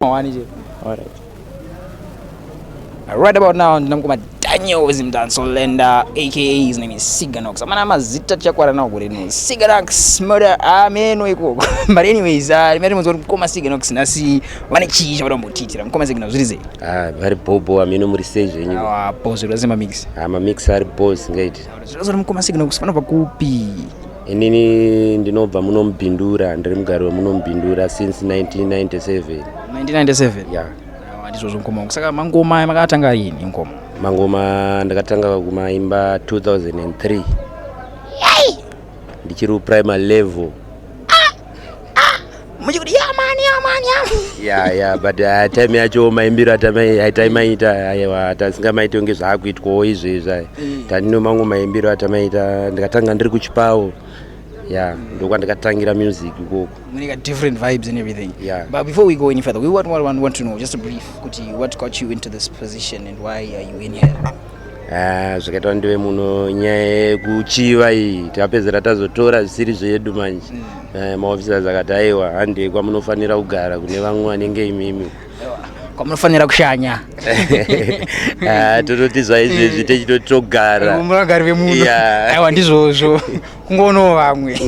Alright. Right about now, ndinamkoma Daniel Zimdansolander, aka his name is Ciggar Knox. Amana mazita chakwara nawo kuti no Ciggar Knox murder ameno iko. But anyways, rimene muzori mkoma Ciggar Knox nasi vane chicha vadombotitira mkoma Ciggar Knox zvirize. Vari bobo ameno muri stage yenyu. Pose lazima mix. Ma mix ari boss ngaiti. Zvozori mkoma Ciggar Knox vanobva kupi? Inini ndinobva munombindura, ndiri mugari wemunombindura since 1997. 1997? Yeah. Ndizvo ngoma. Saka mangoma makatanga rini ngoma? Mangoma ndakatanga kumaimba 2003. Yay! Ndichiri primary level. Muchikuti yeah man. Yeah, but time yacho maimbira atamaita aiwa tasingamaita unge zvakuitwawo izvezva. Tandino mangu maimbira atamaita ndakatanga ndiri kuchipawo. Yeah, ndokwandatangira music ikoko. Many different vibes and everything. Yeah. But before we go any further, we want to know just a brief, what got you into this position and why are you in here? Zvakaitwa ndiwe muno nyaya yekuchiva iyi tapedzera tazotora zvisiri zvedu manje. Maofficers akati aiwa hande kwamunofanira kugara kune vamwe vanenge imimi. Kwamunofanira kushanya. Tototi zvaizvezvi techitotogara. Muragari vemuno. Aiwa ndizvozvo. Kungono vamwe.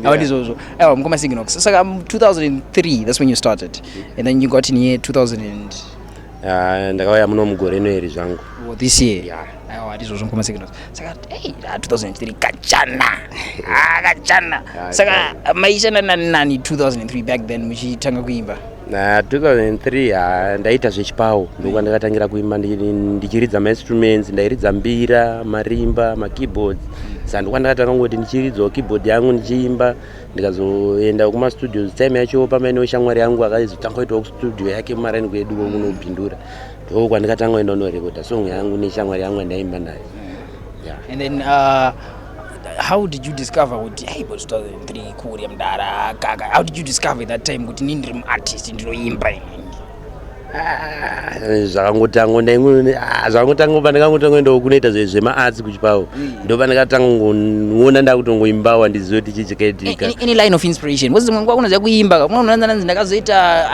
Aiwa ndizvozvo. Aiwa mkoma Ciggar Knox. Saka 2003 that's when you started. And then you got in here 2000 and ndakauya muno mugore inoeri zvangu. This year. Yeah. Aiwa ndizvozvo mkoma Ciggar Knox. Saka 2003 kachana. Kachana. Saka maishana nani 2003 back then muchitanga kuimba. 2003 ndaita zvechipawo ndokwa ndakatangira kuimba ndichiridza mainstruments, ndairidza mbira, marimba, makeyboards. Saka ndokwa ndakatanga ngoti ndichiridzawo keyboard yangu ndichiimba, ndikazoenda kuma studios. Time yacho pamene shamwari yangu akazotanga kuitawo studio yake mumarani kwedu kunobhindura. Ndokwa ndakatanga kuenda kunorekoda song yangu neshamwari yangu ndaimba nayo. Yeah. And then how did you discover what hey but 2003 kuri mdara gaga? How did you discover that time kuti ndiri artist ndinoimba ini? Zvakangotanga pandakangotanga kuenda kunoita zvema-arts kuchipawo ndopa ndakatanga kuona ndakutongoimbawa ndizive kuti chichikaitika. Any line of inspiration? What's the kunoziva kuimba? Kunonanzi ndakazoita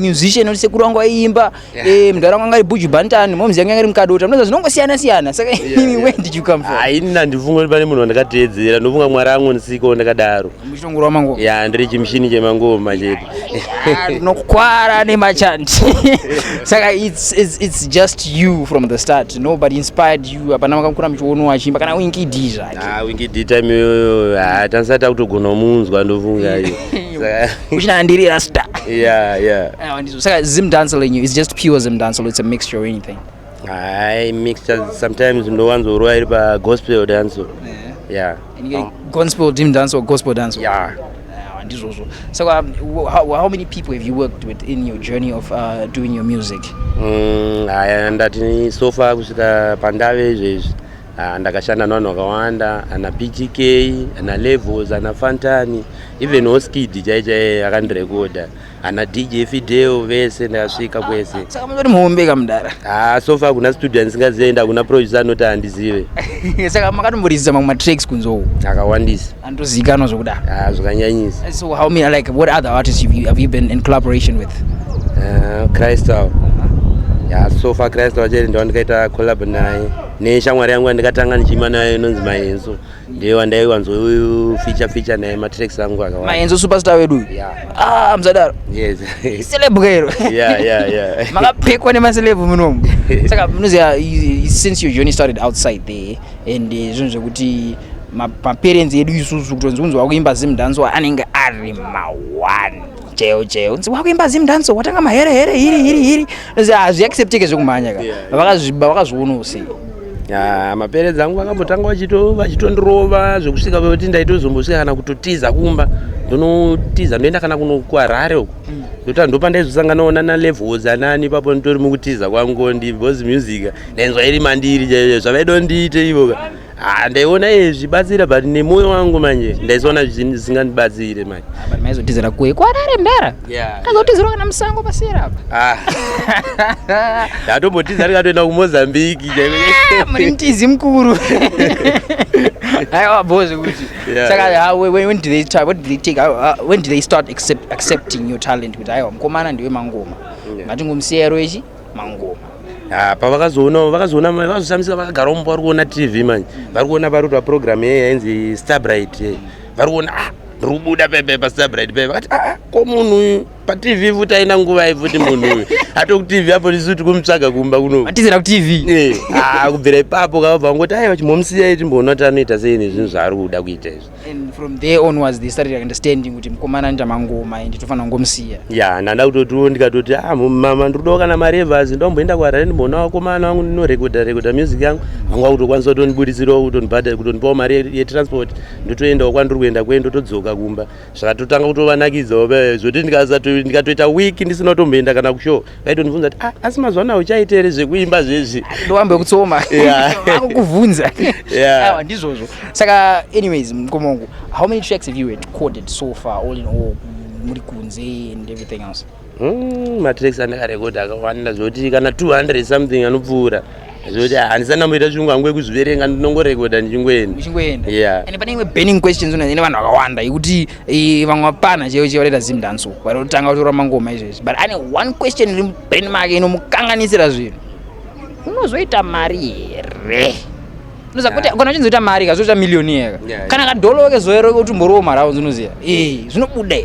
musician oti sekuru wangu aimba, mudhara wangu ari Buju Banton, momuzi yangu ari Mukadota. Munoziva zvinongosiyana-siyana. Saka where did you come from? Ini handifunga kuti pane munhu wandakateedzera, ndofunga Mwari angonisikawo ndakadaro. Muchitongoro wamangoma. Yeah, ndiri chimushini chemangoma chete. Nokwara nemachanti. Saka it's just you from the start. Nobody inspired you. Hapana makakura muchiona wachimba kana Winky D zvake. Winky D time iyoyo tanisati takutogona kumunzwa ndofunga iyo. Uchina ndiri rasta. Yeah. Saka Zim dancehall in you is just pure Zim dancehall. It's a mixture or anything. Mixture sometimes ndowanzorwa iri pa gospel dancehall. Yeah. And you get gospel Zim dancehall, gospel dancehall. Yeah. So how many people have you worked with in your journey of doing your music? Ndati so far kusvika pandave izvezvi ndakashanda navanhu vakawanda, ana PGK, ana Levels, ana Fantani, even Oskidi chaichai akandirekoda, ana DJ Fideo vese ndakasvika kwese. Saka munoti muombeka mudara? So far kuna studio ndisingazienda, kuna producer anoti handizive. Saka makatomboridza mamwe matracks kunzowo? Akawandisa. Andozivikanwa zvokudaro? Zvakanyanyisa. So how many, like what other artists have you been in collaboration with? Crystal. Yeah, so far Crystal chete ndawandikaita collab naye. Neshamwari yangu ndikatanga ndichima naye inonzi Maenzo. Ndiye wandaiwanzo feature naye matracks angu akawanda. Maenzo superstar wedu? Yeah. Mzadaro? Yes. Celeb kero? Yeah. Makapekwa nemaceleb munomu. Saka munoziva since your journey started outside there and zvinhu zvekuti maparents edu isusu kutonzi wakuimba Zim dancehall anenge ari mawani. Cheo. Nzi wakuimba Zim dancehall watanga mahere hiri. Hazviaccepteke zvekumhanya ka. Vakazviona sei? Maparents angu vakambotanga vachitondirova zvekusvika kuti ndaitozombosvika kana kutotiza kumba. Ndonotiza ndoenda kana kunokuHarare uko. Ndoti ndopa ndaizosanganawo nana Levels anani papo nditori mukutiza kwangu because music ndainzwa iri mandiri chaiyo zvavaida ndiite ivo. ndaiona zvibatsira but nemoyo wangu manje ndaizoona zvisingandibatsire manje but maizotizira kuye kwarare mdara kazotizirwa kana musango pasera apa ndatombotizira tikatoenda kuMozambique muri mtizi mukuru aiwa boss kuti saka when did they try, what did they take when did they start accepting your talent kuti aiwa mukomana ndiwe mangoma ngatingomsiyero ichi mangoma pavakazoona vakazoshamisa vakagara umba vari kuona TV manje vari kuona parutwa program yainzi Starbright vari kuona rubuda pepe paStarbright pepe vakati ko munhu uyu paTV futi aina nguva ifuti munhu uyu atokuTV apo ndisuti kumutsvaga kumba kuno atizira kuTV kubvira ipapo kabva ngoti aiwa chimomusiya timboona kuti anoita sei nezvinhu zvaari kuda kuita izvi and from there onwards they started understanding kuti mukomana nda mangoma and tofanira ngomusiya ndanda kutotiwo ndikatoti mama ndikudawo kana marevers ndomboenda kuharare ndimboona vakomana vangu ndinorekodha music yangu vangu vakutokwanisa kutondibudisirawo kutondipawo mari yetransport ndotoendawo kwandiri kuenda kwendo todzoka kumba zvakatotanga kutovanakidzawo zvoti ndikatoita wiki ndisina kutomboenda kana kushow vaitondibvunza kuti asi mazuva ano uchaita here zvekuimba zvezvi ndoambe kutsoma vakukuvhunza aiwa ndizvozvo saka anyways mkomongo how many tracks have you recorded so far all in all muri kunze and everything else matracks andakarekodha akawanda zvoti kana 200 something anopfuura zvoti handisana muita chirungu hangu ekuzviverenga ndinongorekodha ndichingoenda and pane imwe burning questions ine vanhu vakawanda ikuti vamwe vapana cheo vareta zimdanso varotanga kutora mangoma izvezvi but ane one question iri mubrain make inomukanganisira zvinhu unozoita mari here kana uchinzoita mari kazoita millionaire kana kadholo kezoero kutimborowo marawo dzinoziya zvinobuda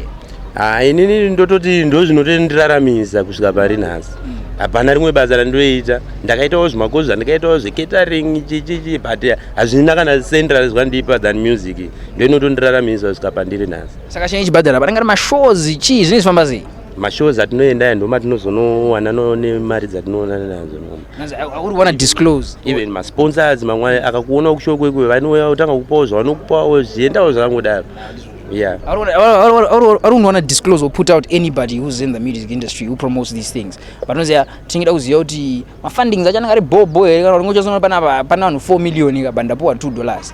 inini ndototi ndozvinotondiraramisa kusvika pari nhasi hapana rimwe basa randoita ndakaitawo zvimakozi zvandikaitawo zvecatering chichichi but hazvina kana central zvandipa than music ndoinotondiraramisa kusvika pandiri nhasi saka chenye chibhadhara panenge ari mashows chii zvine zvifamba sei mashows atinoenda ndomatinozonowana nemari dzatinoonana nadzo uri wana disclose even masponsors mamwe akakuona kushow kwekwe vanouya kutanga kupawo zvavanokupawo zviendawo zvakangodaro I don't want to disclose or put out anybody who's in the music industry who promotes these things. But noziya tingida kuziya kuti mafunding achananga ari bobo here kana ringochasona pana vanhu 4 million kabandapowa $2.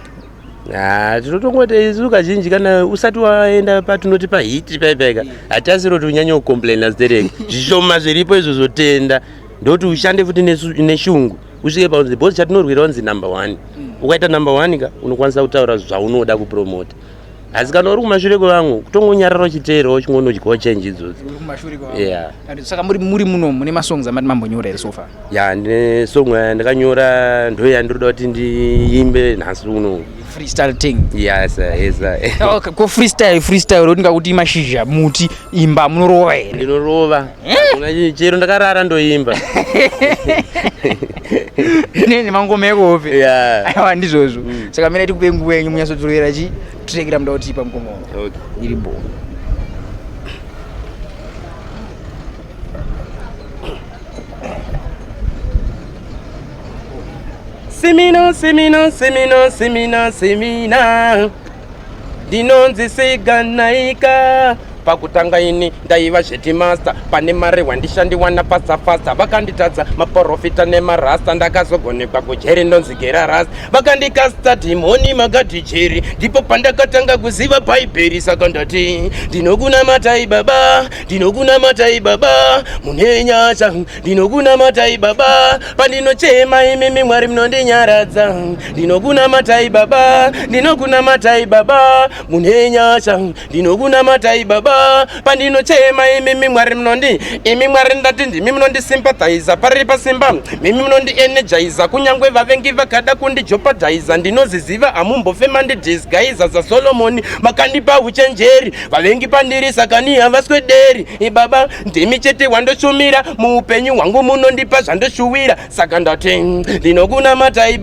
Tinotongoti isu kazhinji kana usati waenda patinoti pahiti paipeka hatasiro kuti unyanye kucomplaina zitereki zvishoma zviripo izvo zvotenda ndoti ushande futi neshungu usvike paunzi bhosi chatinorwira unzi number 1 ukaita number 1 ka unokwanisa kutaura zvaunoda kupromota asi kana uri kumashure kwevamwe kutongonyarara uchiteerawo chingondodyawo chenji idzodzo saka muri muno mune masongs amati mambonyora here so far ndine song yandakanyora ndo yandinoda kuti ndiimbe nhasi uno freestyle thing ko freestyle rotinga kuti mashizha muti imba munorova here ndinorova chero ndakarara ndoimba nene mangoma ekope aiwa ndizvozvo saka mene tikupe nguva yenyu munyatsotorera tirekera muda kuti ipa mkomo iri bo semina ndinonzi Ciggar Knox pakutanga ini ndaiva zvetimasta pane mari wandishandiwana fasta vakanditadza maprofita nemarasta ndakazogonekwa kujeri ndonzigera rasta vakandikasta timoni magadhicheri ndipo pandakatanga kuziva bhaibheri saka ndati ndinokunamatai baba mune nyasha ndinokunamatai baba pandinochema imimi mwari munondinyaradza ndinokunamatai baba mune nyasha ndinokunamatai baba pandinochema imimi mwari munondi imi mwari ndati ndimi munondisympathiza pari pasimba mimi munondienergiza kunyangwe vavengi vakada kundijopadhiza ndinoziziva hamumbofema ndidisguiza zasolomoni makandipa uchenjeri vavengi pandiri saka ni havaswederi ibaba ndimi chete wandoshumira muupenyu hwangu munondipa zvandoshuwira saka ndati ndinokunamatai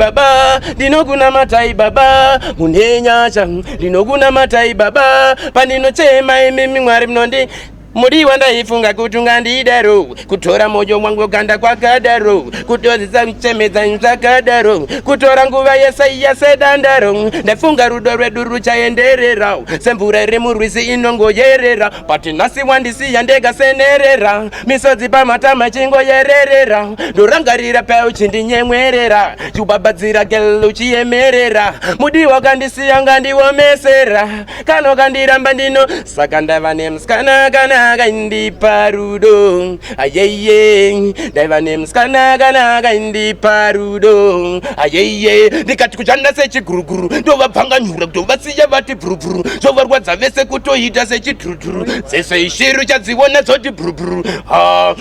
baba mune nyasha ndinokunamatai baba pandinochema imimi mwari munondi Muriwo ndaifunga kuti ungandidaro, kutora moyo wangu ganda kwakadaro, kutozisa kuchemedza zvakadaro, kutora nguva yese dandaro, ndafunga rudo rwedu ruchaenderera, semvura iri murwizi inongoyerera, pati nhasi wandisiya ndekasenerera, misodzi pamatama chingoyererera, ndorangarira pauchindinyemwerera, chubabadzira gelo uchiyemerera, mudiwa kandisiya ngandiomesera, kano kandiramba ndino saka ndava nemusikana kanaka indipa rudo, ayeye ndaiva nemusikana kanaka indipa rudo, ayeye ndikati kuchanda sechiguruguru ndovapfanganyura kutovasiya vati bhurubhuru, zvovarwadza vese kutoita sechidhurudhuru, dzese ishiru chadziona zoti bhurubhuru,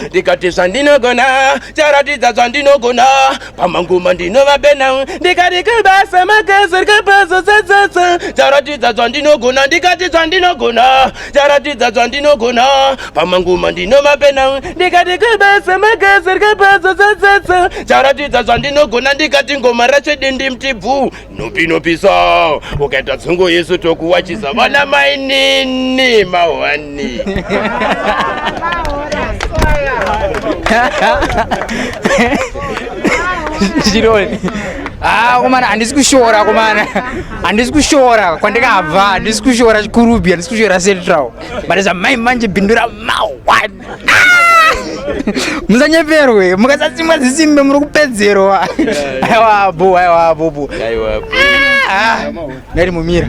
ndikati zvandinogona charatidza zvandinogona, pamangoma ndinovabena, ndikati kubasa magezi rikapazosadzadza, charatidza zvandinogona, ndikati zvandinogona charatidza zvandinogona, pamangoma ndinovabena, ndikati kubasa magezi rikapazosadzadza, charatidza zvandinogona, ndikati ngoma racho dindi mtibvu nopinopisa, ukaita dzungu yesu tokuwachisa vana mainini mahwani. Chironi. Komana handisi kushora komana. Handisi kushora kwandikabva, handisi kushora chikurubi, handisi kushora central. But as a manje bindura mahwani. Musanyeperwe, mukasasimwa zisimbe muri kupedzerwa. Aiwa bo, aiwa bobo. Aiwa bo. Nari mumira.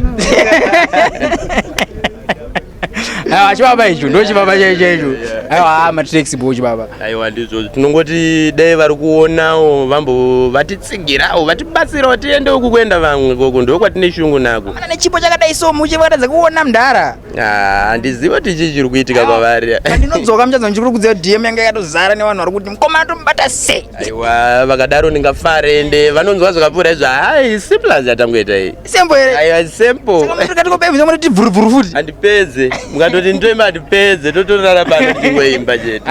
Aiwa chibaba icho, ndo chibaba chaicho. Aiwa matrix bo chibaba. Aiwa ndizvo tinongoti dai vari kuonawo vambo vatitsigirawo vatibatsirawo tiende uku kuenda vamwe koko ndokwatine shungu nako. Kana nechipo chakadai so muchivakatadza kuona mudhara. Handiziva kuti chii chiri kuitika kwavari. Pandinodzoka muchadza ndichiri kudziva DM yanga yakatozara nevanhu vari kuti mukomana tomubata sei. Aiwa vakadaro ndingafare ende vanonzwa zvakapfuura izvo hai simple yatangoita iyi. Sembo here. Aiwa simple. Saka mukati kopevisa munoti bvurubvuru futi. Handipedze. Mukatoti ndoimba handipedze totorara pano tingoimba chete.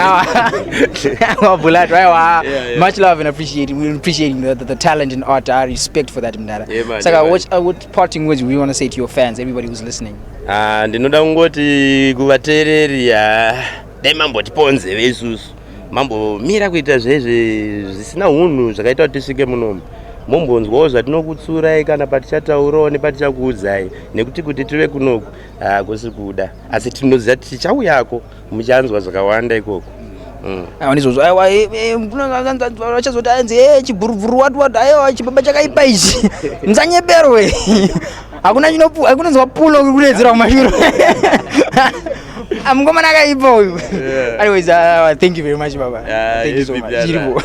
Aiwa Bulato, aiwa. Much love and appreciate. We appreciate the talent in art. I respect for that mdara. Saka what parting words we want to say to your fans, everybody who's listening? Ndinoda kungoti kuvateereri dai mambotiponzeve isusu. Mambomira kuita zvezve zvisina unhu zvakaita kuti tisvike munomu. Mombonzwawo zvatinokutsurai kana patichataurawo nepatichakuudzai nekuti kuti tive kunoku hakusi kuda, asi tinoziva kuti tichauyako muchanzwa zvakawanda ikoko. Aiwa ndizvozvo, aiwa vachazoti ainzi chibhurubhuru watu aiwa chibaba chakaipa ichi. Musanyeperwe. Hakuna zvapulo kuredzera kumashure. Mukomana akaipa uyu. Anyways, thank you very much baba. Thank you so much.